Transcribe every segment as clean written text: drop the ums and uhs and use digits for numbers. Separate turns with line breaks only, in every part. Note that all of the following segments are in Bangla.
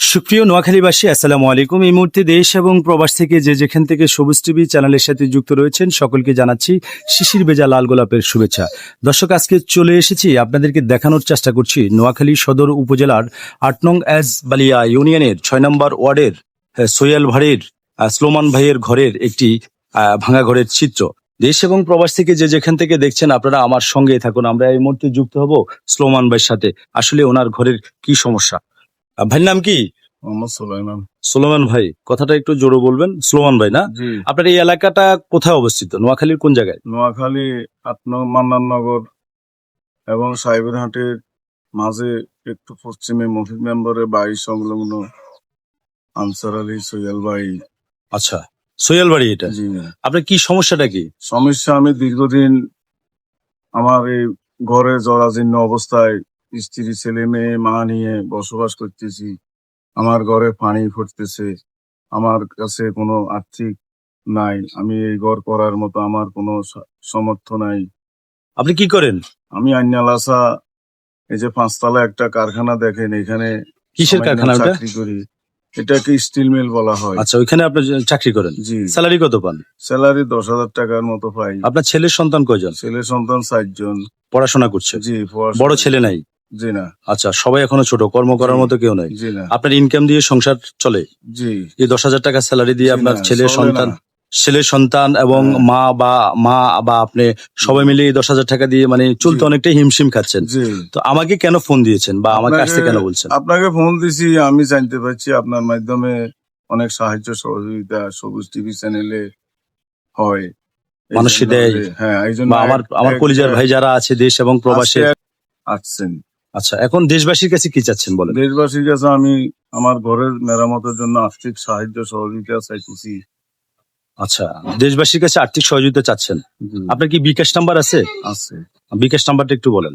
সুপ্রিয় নোয়াখালীবাসী, আসসালামু আলাইকুম। এই মুহূর্তে দেশ এবং প্রবাস থেকে যে যেখান থেকে সবুজ টিভি চ্যানেলের সাথে যুক্ত রয়েছেন সকলকে জানাচ্ছি শিশির ভেজা লাল গোলাপের শুভেচ্ছা। দর্শক, আজকে চলে এসেছি আপনাদেরকে দেখানোর চেষ্টা করছি নোয়াখালী সদর উপজেলার ৮ নং বালিয়া ইউনিয়নের ৬ নম্বর ওয়ার্ডের সোহেল ভাইয়ের স্লোমান ভাইয়ের ঘরের একটি ভাঙা ঘরের চিত্র। দেশ এবং প্রবাস থেকে যে যেখান থেকে দেখছেন আপনারা আমার সঙ্গে থাকুন। আমরা এই মুহূর্তে যুক্ত হব স্লোমান ভাইয়ের সাথে। আসলে ওনার ঘরের কি সমস্যা। ভাইয়ের নাম কি?
মোহাম্মদ সুলাইমান।
সুলেমান ভাই, কথাটা একটু জোরে বলবেন। সুলেমান ভাই না?
জি,
আপনার এই এলাকাটা কোথায় অবস্থিত? নোয়াখালীর কোন জায়গায়?
নোয়াখালী ৮ নং মান্নাননগর এবং সাহেবেরহাটের মাঝে একটু পশ্চিমে মফিজ মেম্বরের বাড়ি সংলগ্ন আনসার আলী সোহেল ভাই।
আচ্ছা, সোহেল বাড়ি এটা।
জি,
আপনার কি সমস্যাটা কি?
সমস্যা, আমি দীর্ঘদিন আমার এই ঘরে জরাজীর্ণ অবস্থায় স্ত্রী, ছেলে মেয়ে, মা নিয়ে বসবাস করতেছি। আমার ঘরে পানি ফুটতেছে, আমার কাছে কোনো আর্থিক নাই, আমি এই ঘর করার মতো আমার কোনো সমর্থ নাই।
আপনি কি করেন?
আমি আইনালাসা, এই যে ৫ তলা একটা কারখানা দেখেন, এখানে
কিসের
সামান্য
কারখানা ওটা?
চাকরি করি। এটাকে স্টিল মিল বলা হয়।
আচ্ছা, ওইখানে আপনি চাকরি করেন।
জি,
স্যালারি কত পান?
স্যালারি ১০,০০০ টাকার মতো পাই।
আপনার ছেলের সন্তান কয়জন?
ছেলে সন্তান ৪ জন।
পড়াশোনা করছে?
জি,
বড় ছেলে নাই?
জি না।
আচ্ছা, সবাই এখনো ছোট, কর্ম করার
জি,
মতো কেউ নাই।
জি না।
আপনার ইনকাম দিয়ে সংসার চলে?
জি,
এই ১০,০০০ টাকা স্যালারি দিয়ে
জি
আপনার
না,
ছেলে
চলে
সন্তান
না।
এবং
হ্যাঁ।
মা বা আপনি সবাই মিলে এই ১০,০০০ টাকা দিয়ে মানে চলতে
জি,
অনেকটাই হিমশিম খাচ্ছেন।
জি।
তো আমাকে কেন ফোন দিয়েছেন বা আমাকে আসতে কেন বলছেন?
আপনাকে ফোন দিছি, আমি জানতে পারছি আপনার মাধ্যমে অনেক সাহায্য সহযোগিতা সবুজ টিভি চ্যানেলে হয়। এই
মানুষই
জন্য
দেয়
হ্যাঁ, এই জন্য
বা আমার কলিজার ভাই যারা আছে দেশ এবং প্রবাসে।
আসছেন।
আচ্ছা, এখন দেশবাসীর কাছে কি চাচ্ছেন বলেন?
দেশবাসীর কাছে আমি আমার ঘরের মেরামতের জন্য আর্থিক সাহায্য সহযোগিতা চাইতেছি।
আচ্ছা, দেশবাসীর কাছে আর্থিক সহযোগিতা চাচ্ছেন। আপনার কি বিকাশ নাম্বার আছে?
আছে
বিকাশ নাম্বারটা একটু বলেন।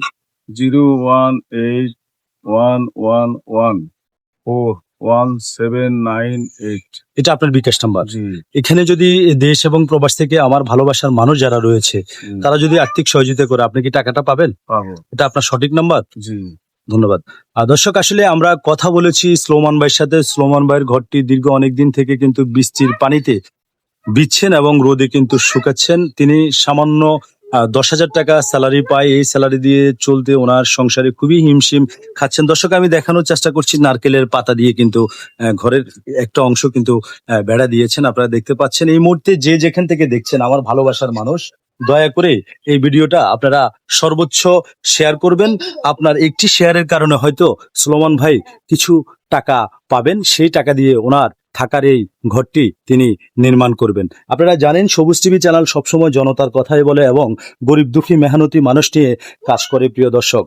01811141798।
এটা আপনার বিকাশ নাম্বার।
জি,
এখানে যদি দেশ এবং প্রবাস থেকে আমার ভালোবাসার মানুষ যারা রয়েছে তারা যদি আর্থিক সহযোগিতা করে আপনি কি টাকাটা পাবেন?
পাবো।
এটা আপনার সঠিক নাম্বার?
জি,
ধন্যবাদ। দর্শক, আসলে আমরা কথা বলেছি স্লোমান ভাইয়ের সাথে। স্লোমান ভাইয়ের ঘরটি দীর্ঘ অনেকদিন থেকে কিন্তু বৃষ্টির পানিতে বিচ্ছেন এবং রোদে কিন্তু শুকাচ্ছেন। তিনি সামান্য ১০,০০০ টাকা স্যালারি পায়। এই স্যালারি দিয়ে চলতে ওনার সংসারে খুবই হিমশিম খাচ্ছেন। দর্শক, আমি দেখানোর চেষ্টা করছি নারকেলের পাতা দিয়ে কিন্তু ঘরের একটা অংশ কিন্তু বেড়া দিয়েছেন। আপনারা দেখতে পাচ্ছেন। এই মুহূর্তে যে যেখান থেকে দেখছেন আমার ভালোবাসার মানুষ, দয়া করে এই ভিডিওটা আপনারা সর্বোচ্চ শেয়ার করবেন। আপনার একটি শেয়ারের কারণে হয়তো সুলেমান ভাই কিছু টাকা পাবেন। সেই টাকা দিয়ে ওনার থাকার এই ঘরটি তিনি নির্মাণ করবেন। আপনারা জানেন সবুজ টিভি চ্যানেল সবসময় জনতার কথাই বলে এবং গরিব দুঃখী মেহনতি মানুষ নিয়ে কাজ করে। প্রিয় দর্শক,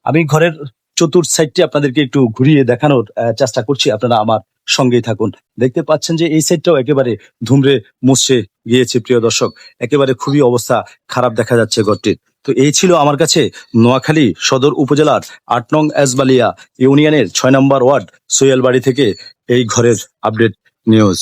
আমি ঘরের চতুর্থ সাইডটি আপনাদেরকে একটু ঘুরিয়ে দেখানোর চেষ্টা করছি। আপনারা আমার সঙ্গেই থাকুন। দেখতে পাচ্ছেন যে এই সাইডটাও একেবারে ধুমড়ে মুছড়ে গিয়েছে। প্রিয় দর্শক, একেবারে খুবই অবস্থা খারাপ দেখা যাচ্ছে ঘরটির। তো এই ছিল আমার কাছে নোয়াখালী সদর উপজেলার ৮ নং বালিয়া ইউনিয়নের ৬ নম্বর ওয়ার্ড সোহেল বাড়ি থেকে এই ঘরের আপডেট নিউজ।